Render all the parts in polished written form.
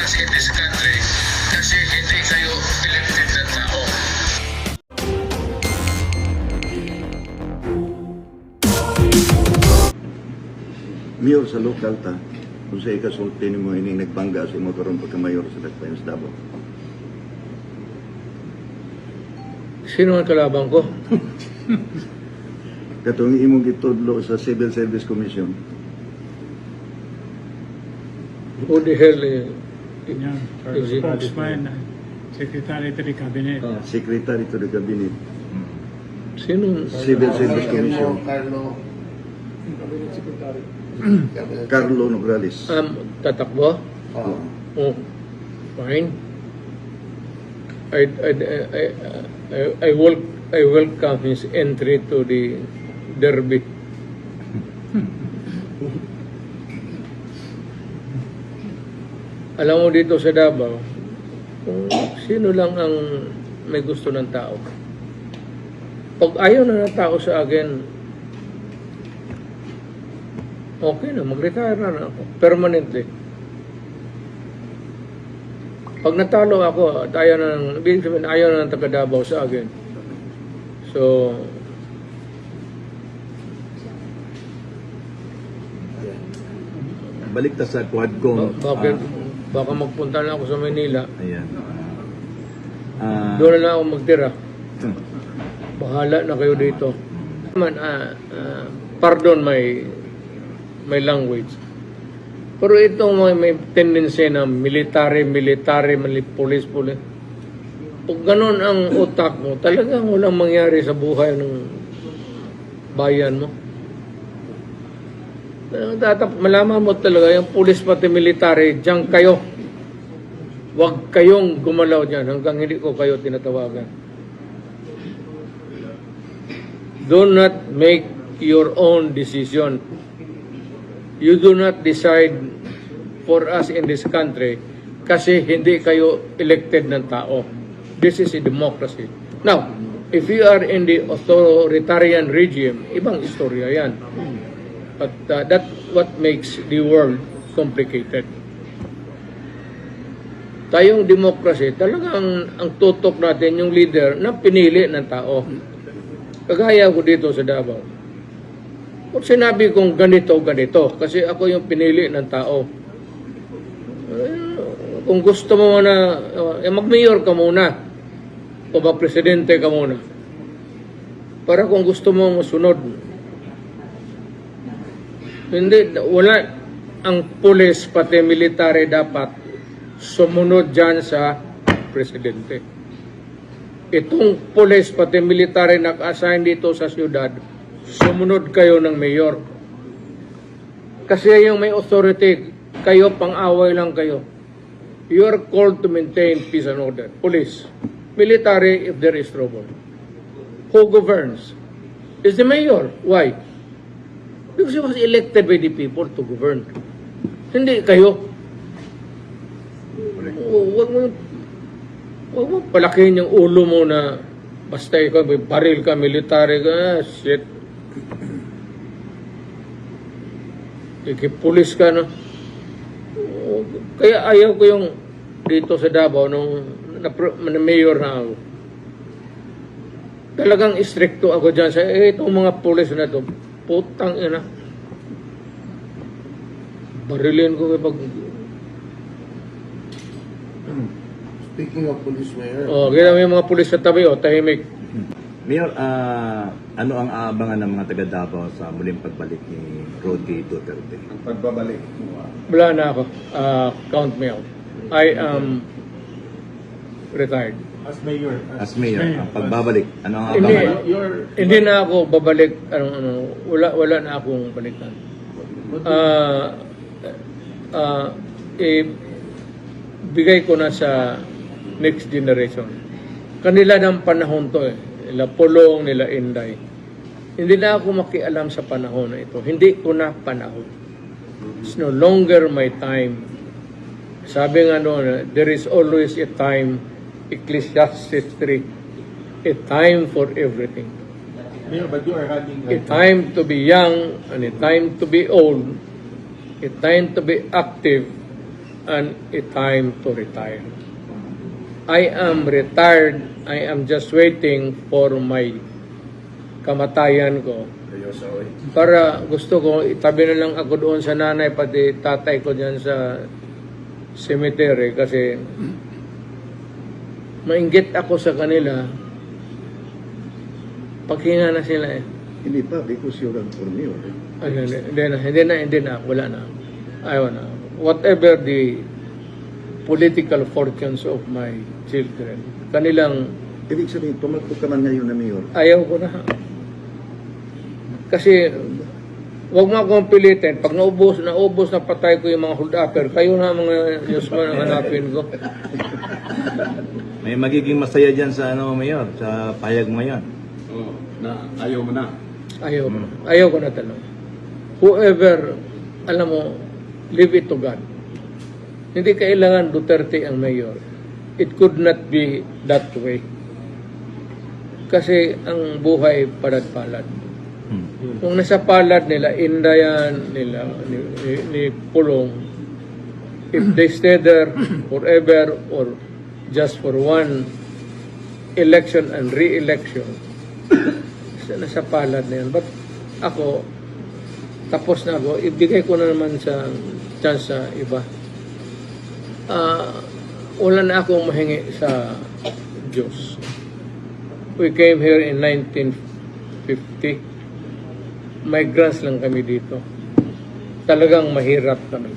democracy in this country kasi hindi kayo elected ng tao. Mayor sa lokal ta, kung sa ikasulti mo ini nagbangga sa mo karon pagka-mayor sa Tagpayos Davao. Sino ang kalaban ko? Katong imong gitudlo sa Civil Service Commission. Who the hell Yeah, is it? spokesman, secretary to the cabinet. Secretary to the Cabinet. Sino? Civil Service Commission. Carlo Nograles. Tatakbo? Oo. Oh, fine. I welcome his entry to the derby. Alam mo dito sa Davao, kung sino lang ang may gusto ng tao. Pag ayaw na ng tao sa akin, okay na, mag-retire na ako. Permanently. Pag natalo ako at ayaw na ng taga Davao sa akin. So, Balik ta sa Quadcom. baka magpunta na ako sa Manila. Ayan. Doon na lang ako magtira. Bahala na kayo dito. Pardon my language. Pero itong may tendency na military, police. Pag ganun ang utak mo, talagang walang mangyari sa buhay ng bayan mo. Malaman mo talaga, yung police pati military, diyan kayo. Huwag kayong gumalaw dyan hanggang hindi ko kayo tinatawagan. Do not make your own decision. You do not decide for us in this country kasi hindi kayo elected ng tao. This is a democracy. Now, if you are in the authoritarian regime, ibang istorya yan. But that's what makes the world complicated. Tayong democracy, talagang ang tutok natin yung leader na pinili ng tao. Kagaya ko dito sa Davao. Kung sinabi kong ganito, kasi ako yung pinili ng tao. Kung gusto mo na, mag-mayor ka muna, o mag-presidente ka muna. Para kung gusto mo sunod. Hindi, wala ang pulis pati military dapat sumunod dyan sa presidente. Itong pulis pati military naka-assign dito sa syudad, sumunod kayo ng mayor. Kasi yung may authority, kayo pang-away lang kayo. You are called to maintain peace and order. Police. Military if there is trouble. Who governs? Is the mayor. Why? Because he was elected by the people to govern. Hindi kayo. Huwag mo palakihin yung ulo mo na basta ikaw, may baril ka, military ka, shit. Ikipulis ka, no? Kaya ayaw ko yung dito sa Davao nung mayor na ako. Talagang stricto ako dyan sa itong mga pulis na to. Putang ina. Barilin ko kapag... Speaking of police, Mayor. Kaya may mga pulis sa tabi, tahimik. Mayor, ano ang aabangan ng mga taga Davao sa muling pagbalik ni Rodney Duterte? Ang pagbabalik. Wala na ako. Count me out. I am retired. As Mayor. As Mayor, ang pagbabalik, ano ang Hindi, aabangan? hindi na ako babalik. Wala na akong balikan. Bigay ko na sa next generation. Kanila ng panahon to nila Pulong, nila Inday. Hindi na ako makialam sa panahon na ito. Hindi ko na panahon. It's no longer my time. Sabi nga noon, there is always a time, Ecclesiastes 3, a time for everything. Mayor, but you are having A time to be young and a time to be old, a time to be active and a time to retire. I am retired. I am just waiting for my kamatayan ko. Para gusto ko, itabi na lang ako doon sa nanay, pati tatay ko dyan sa cemetery kasi mainggit ako sa kanila. Paghinga na sila eh. Hindi pa, because you're an mayor. Hindi na, wala na. Ayaw na. Whatever the political fortunes of my children, kanilang Ibig sabihin, tumakbo ka man ngayon na mayor. ayaw ko na. Kasi, wag mo akong pilitin. Pag naubos na patay ko yung mga hold-upper, kayo na mga Diyos mo na hanapin ko. May magiging masaya dyan sa mayor, sa payag mo yan. Na ayaw mo na. Ayaw ko na talaga. Whoever, alam mo, leave it to God. Hindi kailangan Duterte ang mayor. It could not be that way. Kasi ang buhay palad-palad. Kung nasa palad nila, Indayan, ni Pulong, if they stay there forever or just for one election and re-election, nasa palad na yan. But ako, tapos na ako, ibigay ko na naman sa chance sa iba. Wala na akong mahingi sa Diyos. We came here in 1950. Migrants lang kami dito. Talagang mahirap kami.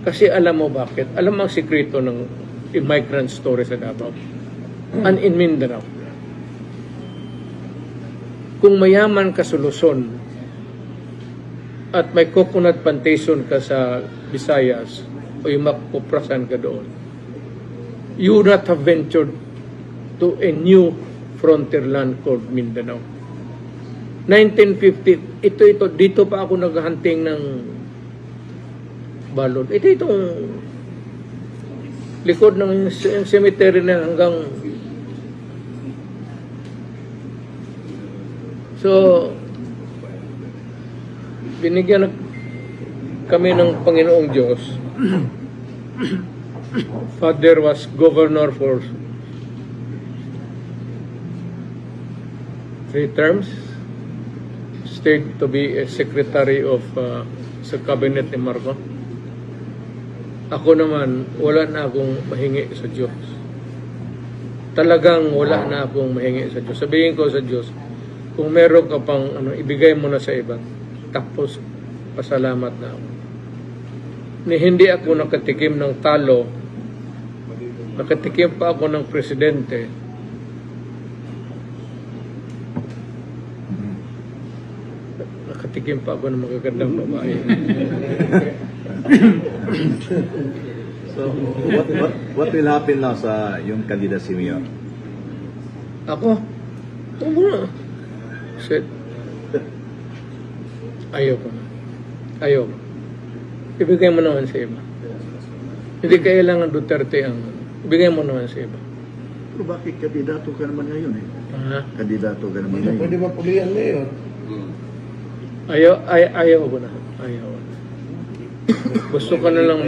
Kasi alam mo bakit? Alam mo ang sikreto ng immigrant story sa Davao? And in Mindanao. Kung mayaman ka sa Luzon at may coconut plantation ka sa Visayas o yung mapuprasan ka doon, you would not have ventured to a new frontier land called Mindanao. 1950, ito, dito pa ako naghahunting ng balon. Itong likod ng cemetery na hanggang so binigyan kami ng Panginoong Diyos. Father was governor for 3 terms, stayed to be a secretary of sa cabinet ni Marco. Ako naman, wala na akong mahingi sa Diyos. Talagang wala na akong mahingi sa Diyos. Sabihin ko sa Diyos, kung meron ka pang ibigay mo na sa iba, tapos pasalamat na ako. Hindi ako nakatikim ng talo, nakatikim pa ako ng presidente. Nakatikim pa ako ng magagandang babae. So, what will happen now sa yung candidacy mayor? Ako? Ito muna. Said, ayaw ko na. Ayaw ko. Ibigay mo naman sa iba. Hindi kailangan Duterte ang ibigay mo naman sa iba. Pero bakit kandidato ka naman ngayon eh? Kandidato ka naman ngayon. Pwede ba pulihan mayor? Ayaw ko na. Ayaw ko na. Gusto ka na lang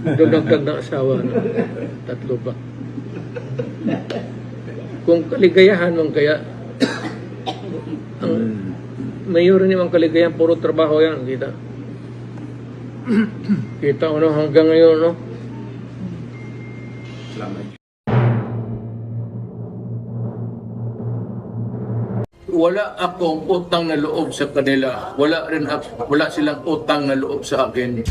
dagdag ng asawa na 3 ba? Kung kaligayahan mong kaya ang mayor naman kaligayahan, puro trabaho yan, kita. Kita hanggang ngayon, no? Wala akong utang na loob sa kanila. Wala silang utang na loob sa akin.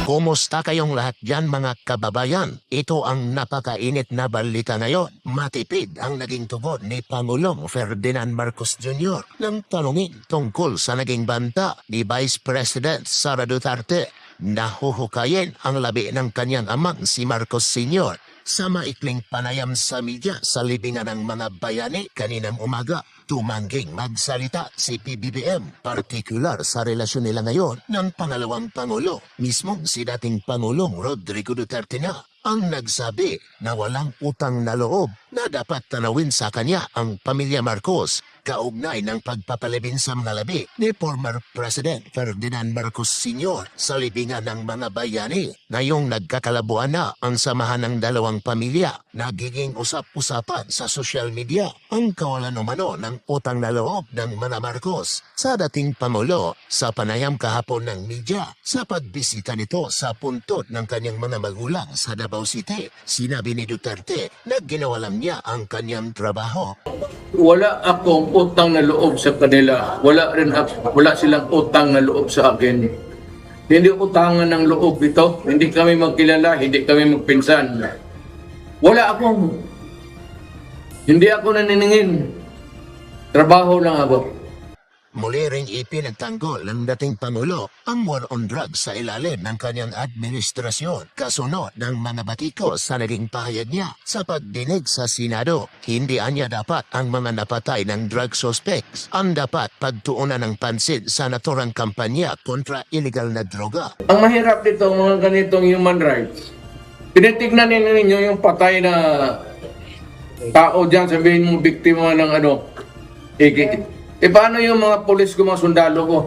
Kumusta kayong lahat dyan mga kababayan? Ito ang napakainit na balita ngayon. Matipid ang naging tugon ni Pangulong Ferdinand Marcos Jr. nang tanungin tungkol sa naging banta ni Vice President Sara Duterte. Nahuhukayin ang labi ng kanyang amang si Marcos Sr. sa maikling panayam sa media sa libingan ng mga bayani kaninang umaga. Tumangging magsalita si PBBM, partikular sa relasyon nila ngayon ng pangalawang Pangulo. Mismong si dating Pangulong Rodrigo Duterte na ang nagsabi na walang utang na loob na dapat tanawin sa kanya ang pamilya Marcos kaugnay ng pagpapalibing sa mga labi ni former President Ferdinand Marcos Sr. sa libingan ng mga bayani. Ngayong nagkakalabuan na ang samahan ng dalawang pamilya, nagiging usap-usapan sa social media ang kawalan umano ng utang na loob ng mga Marcos sa dating Pangulo sa panayam kahapon ng media sa pagbisita nito sa puntod ng kanyang mga magulang sa Davao City. Sinabi ni Duterte na ginawalan niya ang kanyang trabaho. Wala akong utang na loob sa kanila. Wala silang utang na loob sa akin. Hindi utangan ng loob ito. Hindi kami magkilala, hindi kami magpinsan. Hindi ako naniningin. Trabaho lang ako. Muli ring ipinagtanggol ng dating Pangulo ang war on drugs sa ilalim ng kanyang administrasyon kasunod ng mga batiko sa naging pahayag niya sa pagdinig sa Senado. Hindi anya dapat ang mga napatay ng drug suspects ang dapat pagtuunan ng pansin sa naturang kampanya kontra illegal na droga. Ang mahirap dito, mga ganitong human rights, tinitignan ninyo yung patay na tao dyan, sabihin mo biktima ng paano yung mga pulis ko, mga sundalo ko?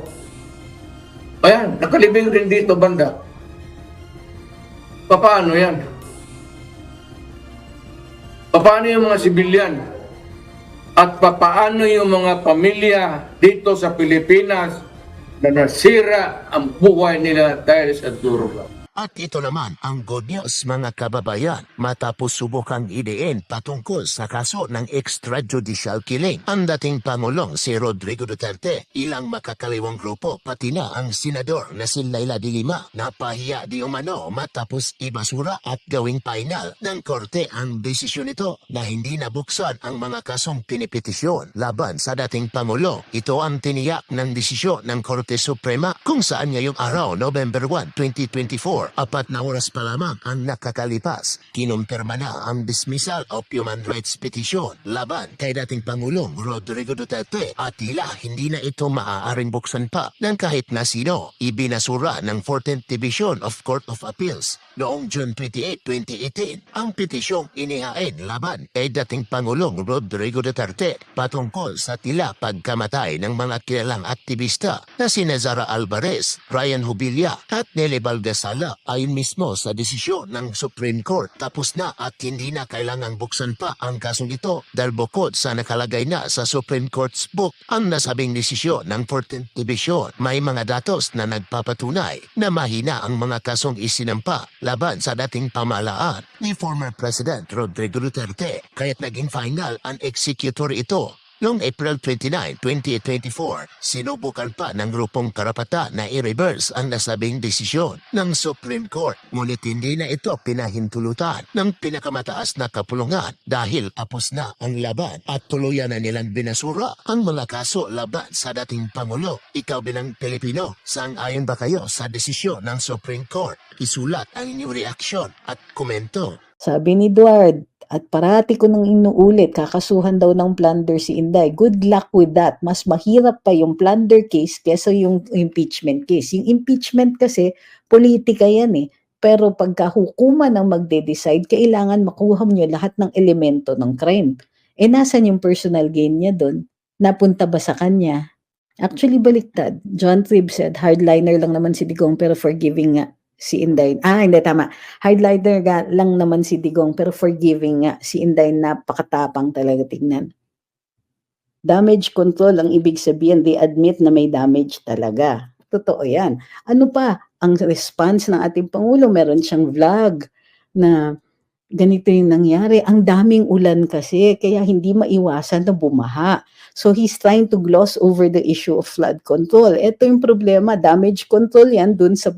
Ayan, nakalibing rin dito banda. Paano yan? Paano yung mga sibilyan? At paano yung mga pamilya dito sa Pilipinas na nasira ang buhay nila dahil sa droga? At ito naman ang good news mga kababayan matapos subukang idein patungkol sa kaso ng extrajudicial killing ang dating Pangulong si Rodrigo Duterte. Ilang makakaliwang grupo pati na ang senador na si Leila de Lima napahiya di umano matapos ibasura at gawing final ng korte ang desisyon nito na hindi nabuksan ang mga kasong pinipetisyon laban sa dating Pangulo. Ito ang tiniyak ng desisyon ng Korte Suprema kung saan ngayong araw November 1, 2024 4 na oras pa lamang ang nakakalipas. Kinumpirma na ang dismissal of human rights petition laban kay dating Pangulong Rodrigo Duterte at tila hindi na ito maaaring buksan pa ng kahit na sino. Ibinasura ng 14th Division of Court of Appeals noong June 28, 2018 ang petisyong inihain laban kay dating Pangulong Rodrigo Duterte patungkol sa tila pagkamatay ng mga kilalang aktivista na si Zara Alvarez, Ryan Hubilla at Nelly Valdesala. Ayon mismo sa desisyon ng Supreme Court, tapos na at hindi na kailangang buksan pa ang kasong ito dahil bukod sa nakalagay na sa Supreme Court's book ang nasabing desisyon ng 14th Division. May mga datos na nagpapatunay na mahina ang mga kasong isinampa laban sa dating pamahalaan ni former President Rodrigo Duterte kaya't naging final and executory ito. Noong April 29, 2024, sinubukan pa ng grupong karapatan na i-reverse ang nasabing desisyon ng Supreme Court. Ngunit hindi na ito pinahintulutan ng pinakamataas na kapulungan dahil tapos na ang laban at tuluyan na nilang binasura ang mga kaso laban sa dating Pangulo. Ikaw bilang Pilipino, sang-ayon ba kayo sa desisyon ng Supreme Court? Isulat ang inyong reaksyon at komento. Sabi ni Eduard, at parati ko nang inuulit, kakasuhan daw ng plunder si Inday. Good luck with that. Mas mahirap pa yung plunder case kesa yung impeachment case. Yung impeachment kasi, politika yan eh. Pero pagka hukuman ang magde-decide, kailangan makuha nyo lahat ng elemento ng crime. Eh, nasan yung personal gain niya doon? Napunta ba sa kanya? Actually, baliktad. John Tribb said, hardliner lang naman si Digong pero forgiving nga si Inday. Hindi, tama. Hardliner lang naman si Digong pero forgiving nga si Inday. Napakatapang talaga tignan. Damage control ang ibig sabihin. They admit na may damage talaga. Totoo yan. Ano pa? Ang response ng ating Pangulo, meron siyang vlog na ganito yung nangyari. Ang daming ulan kasi kaya hindi maiwasan na bumaha. So he's trying to gloss over the issue of flood control. Ito yung problema. Damage control yan dun sa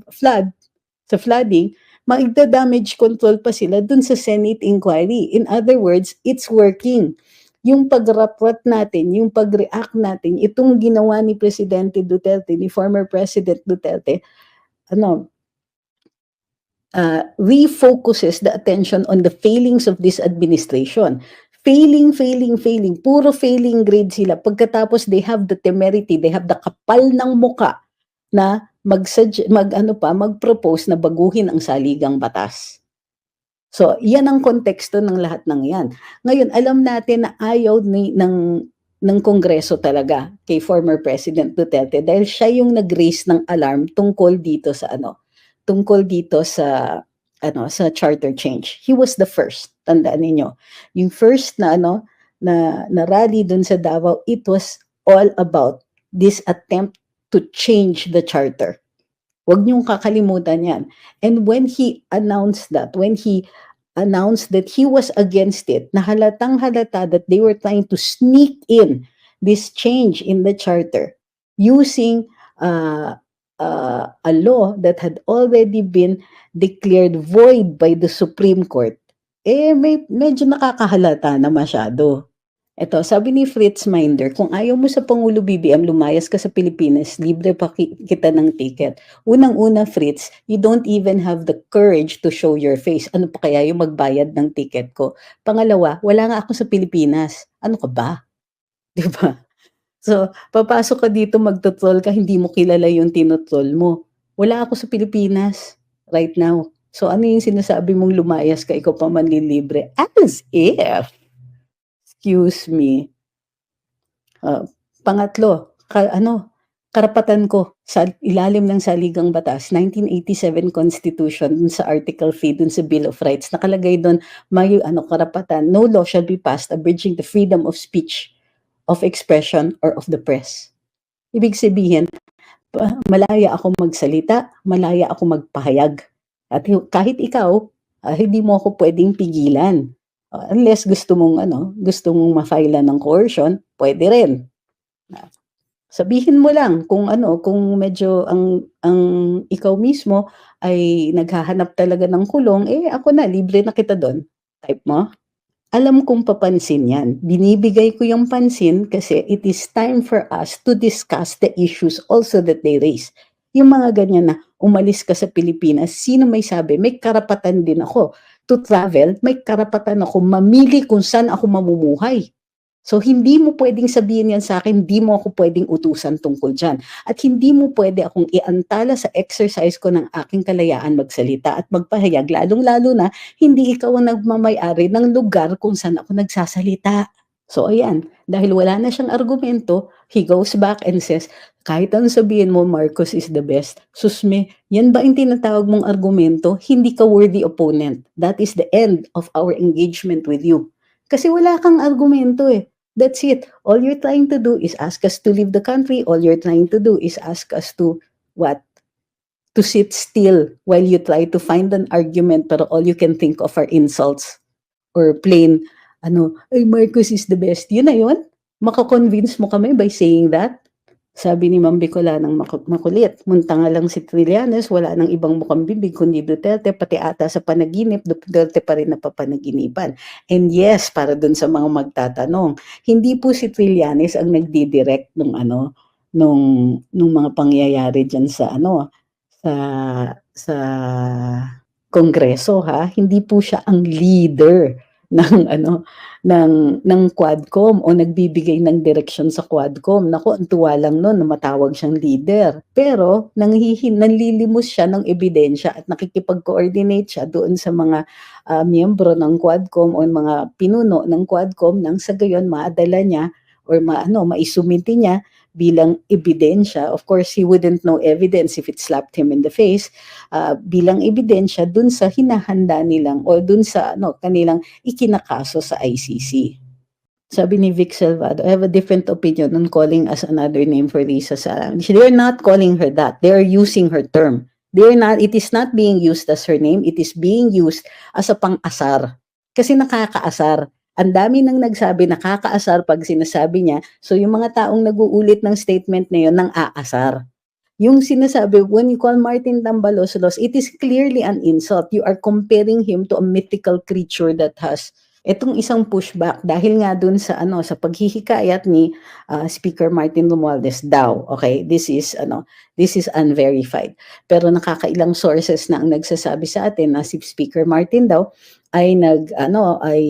flooding, maigda-damage control pa sila dun sa Senate inquiry. In other words, it's working. Yung pag-raport natin, yung pag-react natin, itong ginawa ni Presidente Duterte, ni former President Duterte, refocuses the attention on the failings of this administration. Failing. Puro failing grade sila. Pagkatapos, they have the temerity, they have the kapal ng muka na mag-propose na baguhin ang saligang batas. So, yan ang konteksto ng lahat ng yan. Ngayon, alam natin na ayaw ng ng Kongreso talaga kay former President Duterte dahil siya yung nag-raise ng alarm tungkol dito sa sa charter change. He was the first, tandaan ninyo. Yung first na na rally dun sa Davao, it was all about this attempt to change the charter. Huwag niyong kakalimutan yan. And when he announced that he was against it, na halatang-halata that they were trying to sneak in this change in the charter using a law that had already been declared void by the Supreme Court, medyo nakakahalata na masyado. Ito, sabi ni Fritz Minder, kung ayaw mo sa Pangulo BBM, lumayas ka sa Pilipinas, libre pa kita ng ticket. Unang-una, Fritz, you don't even have the courage to show your face. Ano pa kaya yung magbayad ng ticket ko? Pangalawa, wala nga ako sa Pilipinas. Ano ka ba? Diba? So, papasok ka dito, magtutrol ka, hindi mo kilala yung tinutrol mo. Wala ako sa Pilipinas right now. So, ano yung sinasabi mong lumayas ka, ikaw pa manlilibre? As if. Excuse me. Pangatlo, karapatan ko sa ilalim ng Saligang Batas, 1987 Constitution, dun sa Article 3, dun sa Bill of Rights, nakalagay doon, may karapatan, no law shall be passed abridging the freedom of speech, of expression, or of the press. Ibig sabihin, malaya ako magsalita, malaya ako magpahayag. At kahit ikaw, hindi mo ako pwedeng pigilan. Unless gusto mong ma-file ng coercion, pwede rin. Sabihin mo lang kung medyo ang ikaw mismo ay naghahanap talaga ng kulong, ako na, libre na kita doon. Type mo. Alam kong papansin yan. Binibigay ko yung pansin kasi it is time for us to discuss the issues also that they raise. Yung mga ganyan na umalis ka sa Pilipinas, sino may sabi? May karapatan din ako to travel, may karapatan ako mamili kung saan ako mamumuhay. So, hindi mo pwedeng sabihin yan sa akin, hindi mo ako pwedeng utusan tungkol dyan. At hindi mo pwede akong iantala sa exercise ko ng aking kalayaan magsalita at magpahayag, lalong-lalo na hindi ikaw ang nagmamay-ari ng lugar kung saan ako nagsasalita. So, ayan, dahil wala na siyang argumento, he goes back and says, kahit anong sabihin mo, Marcos is the best. Susme, yan ba yung tinatawag mong argumento? Hindi ka worthy opponent. That is the end of our engagement with you. Kasi wala kang argumento eh. That's it. All you're trying to do is ask us to leave the country. All you're trying to do is ask us to, what? To sit still while you try to find an argument pero all you can think of are insults. Or plain, ay Marcos is the best. Yun na yun. Makakonvince mo kami by saying that. Sabi ni Ma'am Bicolanang makulit, munta nga lang si Trillanes, wala nang ibang mukhang bibig kundi Duterte, pati ata sa panaginip, Duterte pa rin napapanaginipan. And yes, para dun sa mga magtatanong, hindi po si Trillanes ang nagdidirect nung mga pangyayari dyan sa Kongreso, ha? Hindi po siya ang leader ng Quadcom o nagbibigay ng direksyon sa Quadcom. Naku, ang tuwa lang noon na matawag siyang leader. Pero nanlilimos siya ng ebidensya at nakikipag-coordinate siya doon sa mga miyembro ng Quadcom o mga pinuno ng Quadcom nang sa gayon maadala niya or maisumiti niya bilang ebidensya. Of course, he wouldn't know evidence if it slapped him in the face. Bilang ebidensya dun sa hinahanda nilang o dun sa kanilang ikinakaso sa ICC. Sabi ni Vic Salvado, I have a different opinion on calling as another name for Risa Sara. They're not calling her that. They're using her term. It is not being used as her name. It is being used as a pang-asar. Kasi nakakaasar. Ang dami nang nagsabi nakakaasar pag sinasabi niya. So yung mga taong nag-uulit ng statement na yun, nang aasar. Yung sinasabi, when you call Martin Tambaloslos, it is clearly an insult. You are comparing him to a mythical creature that has itong isang pushback dahil nga dun sa paghihikayat ni Speaker Martin Romualdez daw. Okay, this is unverified. Pero nakakailang sources na ang nagsasabi sa atin na si Speaker Martin daw ay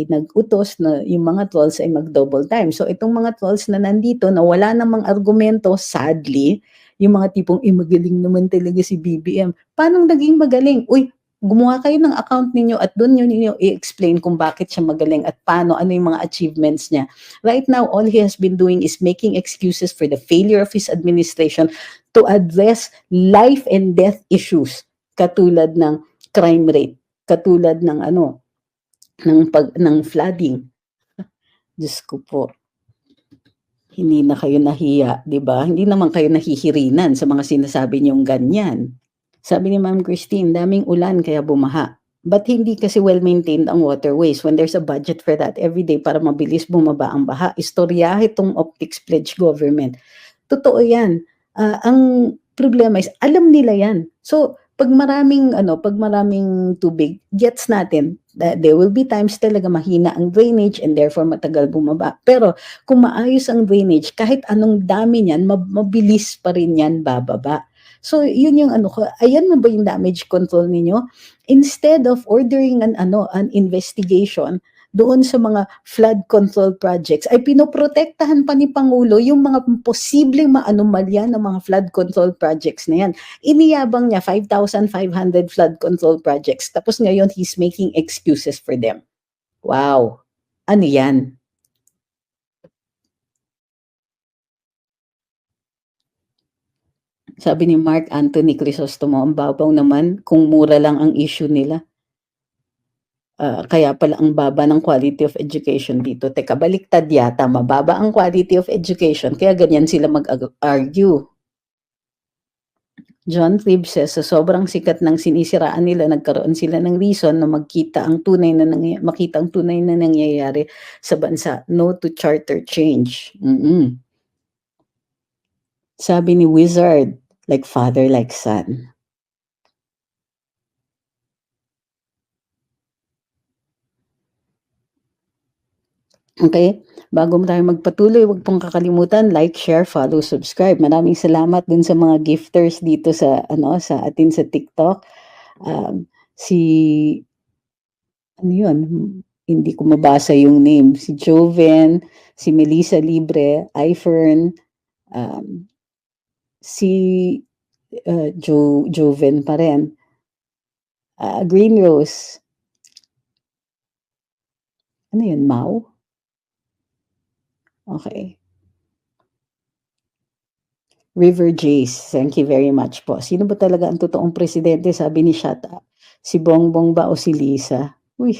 nag-utos na yung mga trolls ay mag-double time. So itong mga trolls na nandito na wala namang argumento, sadly, yung mga tipong magaling naman talaga si BBM. Paano naging magaling? Uy, gumawa kayo ng account ninyo at doon ninyo i-explain kung bakit siya magaling at paano, ano yung mga achievements niya. Right now, all he has been doing is making excuses for the failure of his administration to address life and death issues katulad ng crime rate, katulad ng ng flooding. Diyos ko po. Hindi na kayo nahiya, 'di ba? Hindi naman kayo nahihirinan sa mga sinasabi niyong ganyan. Sabi ni Ma'am Christine, daming ulan kaya bumaha. But hindi kasi well-maintained ang waterways when there's a budget for that every day para mabilis bumaba ang baha. Istoryahe itong Optics Pledge government. Totoo yan. Ang problema is, alam nila yan. So, pag maraming tubig, gets natin, there will be times talaga mahina ang drainage and therefore matagal bumaba. Pero kung maayos ang drainage, kahit anong dami niyan, mabilis pa rin yan bababa. So, yun yung ayan na ba yung damage control ninyo? Instead of ordering an investigation doon sa mga flood control projects, ay pinoprotektahan pa ni Pangulo yung mga posibleng maanomalya ng mga flood control projects na yan. Iniyabang niya 5,500 flood control projects. Tapos ngayon, he's making excuses for them. Wow! Ano yan? Sabi ni Mark Anthony Crisostomo, ang babaw naman kung mura lang ang issue nila. Kaya pala ang baba ng quality of education dito. Teka, baliktad yata. Mababa ang quality of education, kaya ganyan sila mag-argue. John Tribb says, sa sobrang sikat ng sinisiraan nila, nagkaroon sila ng reason na makita ang tunay na nangyayari sa bansa. No to charter change. Sabi ni Wizard, like father, like son. Okay? Bago tayo magpatuloy, huwag pong kakalimutan, like, share, follow, subscribe. Maraming salamat dun sa mga gifters dito sa atin sa TikTok. Hindi ko mabasa yung name. Si Joven, si Melissa Libre, Ifern, si Joven pa rin. Green Rose. Ano yun, Mau? Okay. River Jace, thank you very much po. Sino ba talaga ang totoong presidente? Sabi ni Shata. Si Bongbong ba o si Lisa? Uy.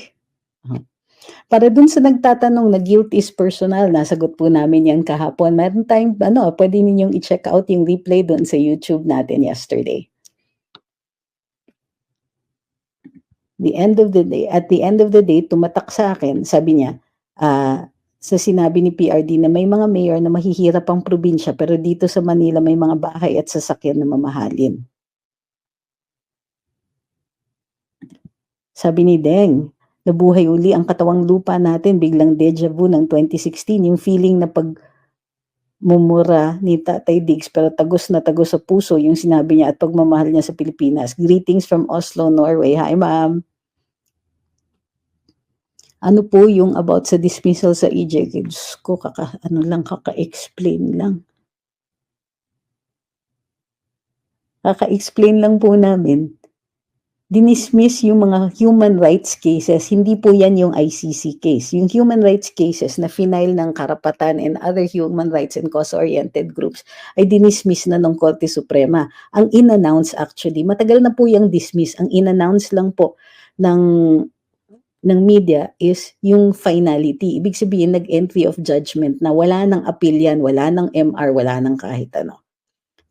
Para dun sa nagtatanong na guilt is personal, nasagot po namin yan kahapon. Meron tayong, pwede ninyong i-check out yung replay dun sa YouTube natin yesterday. At the end of the day, tumatak sa akin, sabi niya, sa sinabi ni PRD na may mga mayor na mahihirap ang probinsya pero dito sa Manila may mga bahay at sasakyan na mamahalin. Sabi ni Deng, nabuhay uli ang katawang lupa natin, biglang deja vu ng 2016, yung feeling na mumura ni Tatay Diggs pero tagos na tagos sa puso yung sinabi niya at pagmamahal niya sa Pilipinas. Greetings from Oslo, Norway. Hi, ma'am. Ano po yung about sa dismissal sa EJ? Diyos ko, kaka-explain lang. Kaka-explain lang po namin. Dinismiss yung mga human rights cases. Hindi po yan yung ICC case. Yung human rights cases na final ng Karapatan and other human rights and cause-oriented groups ay dinismiss na ng Korte Suprema. Ang in-announce actually, matagal na po yung dismiss. Ang in-announce lang po ng media is yung finality. Ibig sabihin, nag-entry of judgment na wala nang appeal yan, wala nang MR, wala nang kahit ano.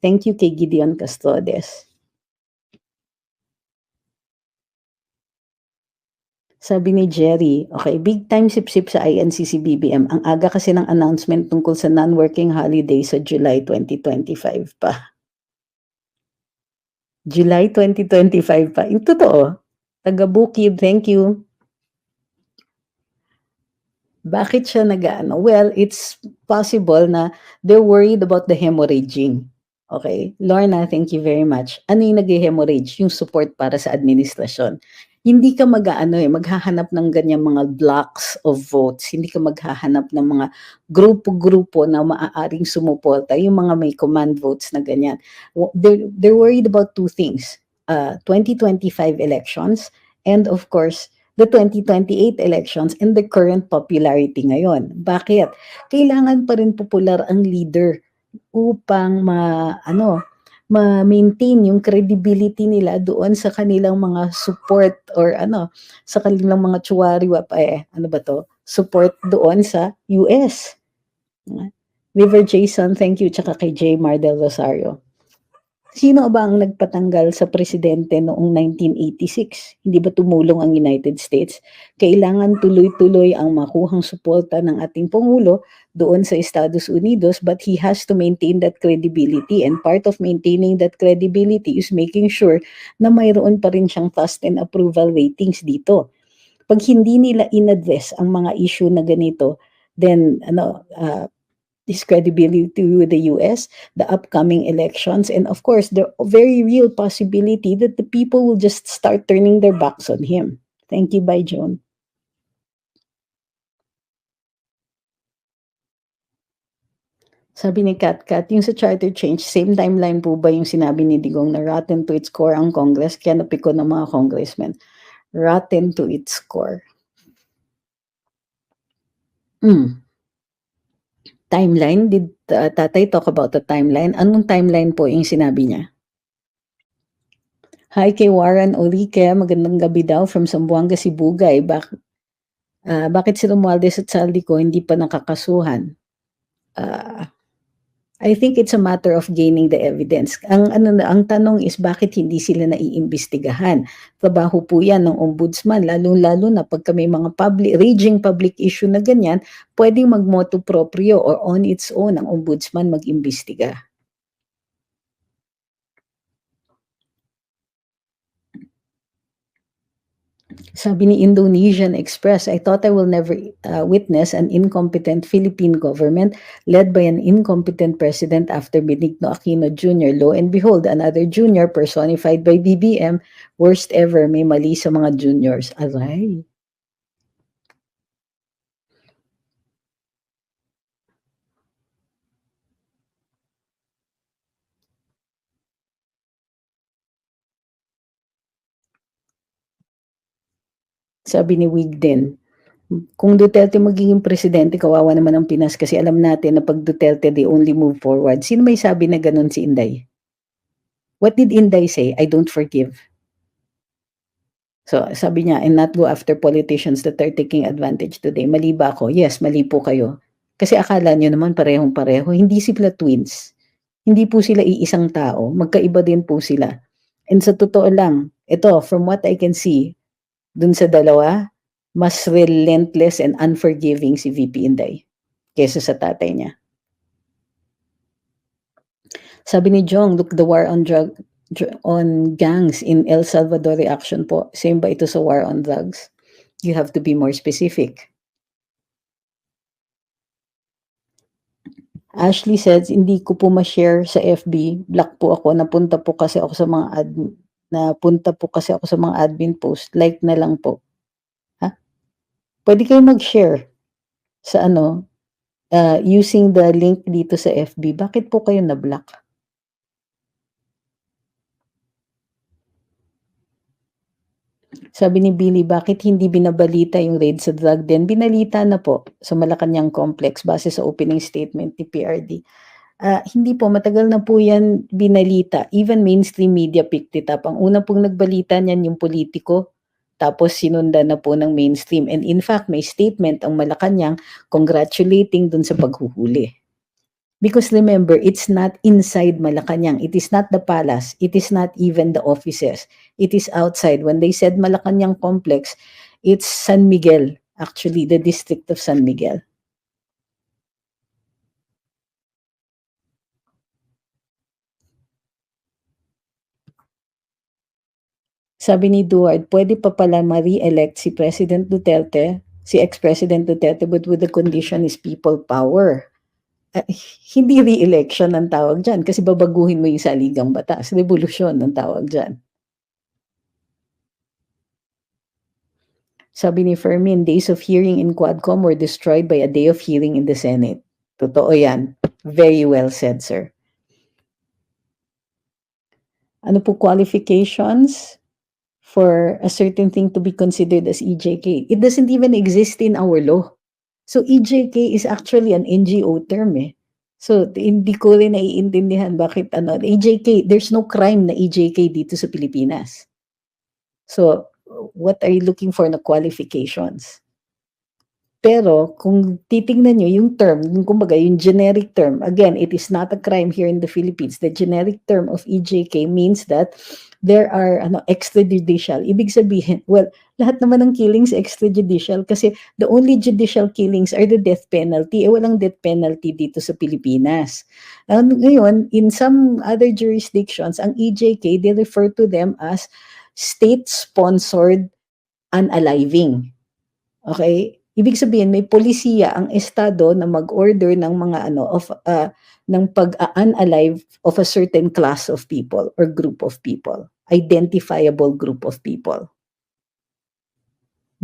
Thank you kay Gideon Custodes. Sabi ni Jerry, okay, big time sip-sip sa INCC-BBM. Ang aga kasi ng announcement tungkol sa non-working holiday sa July 2025 pa. July 2025 pa. Yung totoo. Taga-Bukid, thank you. Bakit siya nag-ano? Well, it's possible na they're worried about the hemorrhaging. Okay? Lorna, thank you very much. Ano yung nag-hemorrhage? Yung support para sa administrasyon. Hindi ka maghahanap ng ganyang mga blocks of votes. Hindi ka maghahanap ng mga grupo-grupo na maaaring sumuporta. Yung mga may command votes na ganyan. They're worried about two things. 2025 elections and of course, the 2028 elections and the current popularity ngayon. Bakit? Kailangan pa rin popular ang leader upang ma-maintain yung credibility nila doon sa kanilang mga support or sa kanilang mga support doon sa US. River Jason, thank you, tsaka kay J. Mardel Rosario. Sino ba ang nagpatanggal sa presidente noong 1986? Hindi ba tumulong ang United States? Kailangan tuloy-tuloy ang makuhang suporta ng ating Pangulo doon sa Estados Unidos, but he has to maintain that credibility, and part of maintaining that credibility is making sure na mayroon pa rin siyang trust and approval ratings dito. Pag hindi nila in-address ang mga issue na ganito, then his credibility with the US, the upcoming elections, and of course, the very real possibility that the people will just start turning their backs on him. Thank you, bye, Joan. Sabi ni Kat, yung sa charter change, same timeline po ba yung sinabi ni Digong na rotten to its core ang Congress, kaya napiko ng mga congressmen? Rotten to its core. Timeline? Did Tatay talk about the timeline? Anong timeline po yung sinabi niya? Hi kay Warren Orique, magandang gabi daw from Zamboanga, Sibugay. Bakit si Romualdez at Saldico hindi pa nakakasuhan? I think it's a matter of gaining the evidence. Ang tanong is bakit hindi sila naiimbestigahan? Trabaho po yan ng ombudsman, lalo na pagka may mga raging public issue na ganyan, pwedeng mag-motu proprio or on its own ang ombudsman mag-imbestiga. Sabi ni Indonesian Express, I thought I will never witness an incompetent Philippine government led by an incompetent president after Benigno Aquino Jr. Lo and behold, another junior personified by BBM. Worst ever, may mali sa mga juniors. Aray. Sabi ni Wigden, kung Duterte magiging presidente, kawawa naman ang Pinas kasi alam natin na pag Duterte, they only move forward. Sino may sabi na ganun si Inday? What did Inday say? I don't forgive. So, sabi niya, and not go after politicians that are taking advantage today. Mali ba ako? Yes, mali po kayo. Kasi akala niyo naman parehong-pareho. Hindi sila twins. Hindi po sila iisang tao. Magkaiba din po sila. And sa totoo lang, ito, from what I can see, dun sa dalawa, mas relentless and unforgiving si VP Inday kesa sa tatay niya. Sabi ni Jong, look, the war on gangs in El Salvador reaction po. Same ba ito sa war on drugs? You have to be more specific. Ashley says, hindi ko po ma-share sa FB. Black po ako. Napunta po kasi ako sa mga admin post. Like na lang po. Ha? Pwede kayo mag-share sa using the link dito sa FB. Bakit po kayo na-block? Sabi ni Billy, bakit hindi binabalita yung raid sa drug den? Binalita na po sa Malacanang Complex base sa opening statement ni PRD. Hindi po, matagal na po yan binalita. Even mainstream media picked it up. Ang una pong nagbalita niyan yung politiko, tapos sinunda na po ng mainstream. And in fact, may statement ang Malacanang congratulating dun sa paghuhuli. Because remember, it's not inside Malacanang. It is not the palace. It is not even the offices. It is outside. When they said Malacanang Complex, it's San Miguel, actually, the district of San Miguel. Sabi ni Duarte, pwede pa pala ma-re-elect si President Duterte, si ex-President Duterte, but with the condition is people power. Hindi re-election ang tawag dyan kasi babaguhin mo yung saligang batas. Revolusyon ang tawag dyan. Sabi ni Fermin, days of hearing in Quadcom were destroyed by a day of hearing in the Senate. Totoo yan. Very well said, sir. ano po qualifications for a certain thing to be considered as EJK. It doesn't even exist in our law. So EJK is actually an NGO term eh. So hindi ko rin naiintindihan bakit EJK, there's no crime na EJK dito sa Pilipinas. So what are you looking for na qualifications? Pero kung titingnan nyo yung term, kumbaga yung generic term, again, it is not a crime here in the Philippines. The generic term of EJK means that there are extrajudicial. Ibig sabihin, well, lahat naman ng killings extrajudicial kasi the only judicial killings are the death penalty. Walang death penalty dito sa Pilipinas. Ngayon, in some other jurisdictions, ang EJK, they refer to them as state-sponsored unaliving. Okay? Ibig sabihin, may polisiya ang estado na mag-order ng mga ng pag-unalive of a certain class of people or group of people, identifiable group of people.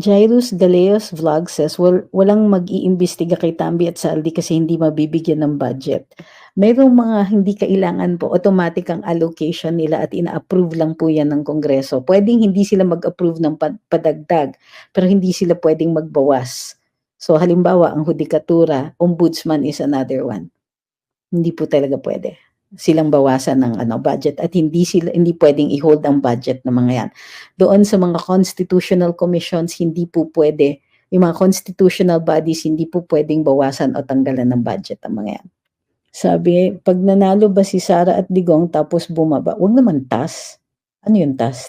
Jairus Galeos Vlog says, walang mag-iimbestiga kay Tambi at Saldi kasi hindi mabibigyan ng budget. Mayroong mga hindi kailangan po, automatic ang allocation nila at ina-approve lang po yan ng Kongreso. Pwedeng hindi sila mag-approve ng padagdag, pero hindi sila pwedeng magbawas. So halimbawa, ang hudikatura, ombudsman is another one. Hindi po talaga pwede silang bawasan ng budget at hindi pwedeng i-hold ang budget ng mga yan. Doon sa mga constitutional commissions, hindi po pwede, yung mga constitutional bodies, hindi po pwedeng bawasan o tanggalan ng budget ang mga yan. Sabi, pag nanalo ba si Sara at Digong tapos bumaba, wag naman tas. Ano yung tas?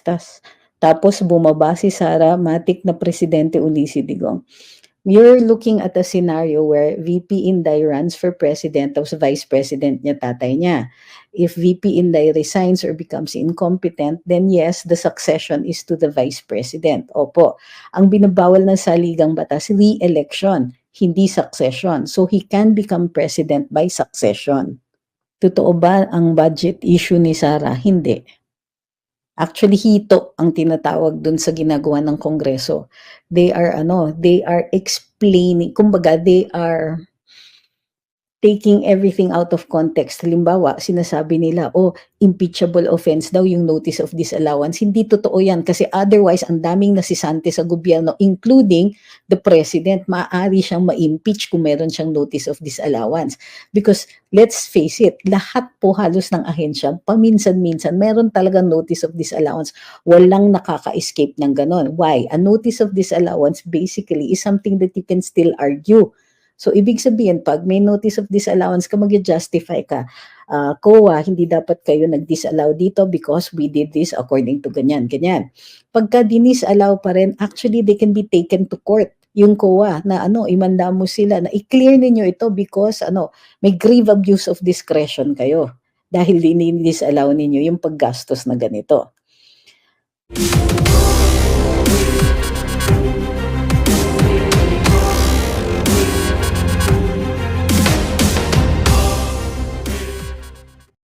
Tapos bumaba si Sara, matik na presidente uli si Digong. You're looking at a scenario where VP Inday runs for president, tapos vice president niya tatay niya. If VP Inday resigns or becomes incompetent, then yes, the succession is to the vice president. Opo, ang binabawal ng saligang batas, re-election, hindi succession. So he can become president by succession. Totoo ba ang budget issue ni Sara? Hindi. Actually, hito ang tinatawag dun sa ginagawa ng Kongreso. They are explaining, kumbaga, they are taking everything out of context. Halimbawa, sinasabi nila, impeachable offense daw yung notice of disallowance. Hindi totoo yan kasi otherwise, ang daming nasisante sa gobyerno, including the president, maaari siyang ma-impeach kung meron siyang notice of disallowance. Because, let's face it, lahat po halos ng ahensya, paminsan-minsan, meron talagang notice of disallowance. Walang nakaka-escape ng ganon. Why? A notice of disallowance basically is something that you can still argue. So, ibig sabihin, pag may notice of disallowance ka, mag-justify ka. COA, hindi dapat kayo nag-disallow dito because we did this according to ganyan. Pagka dinisallow pa rin, actually, they can be taken to court. Yung COA na imanda mo sila na i-clear ninyo ito because may grave abuse of discretion kayo dahil dinisallow ninyo yung paggastos na ganito.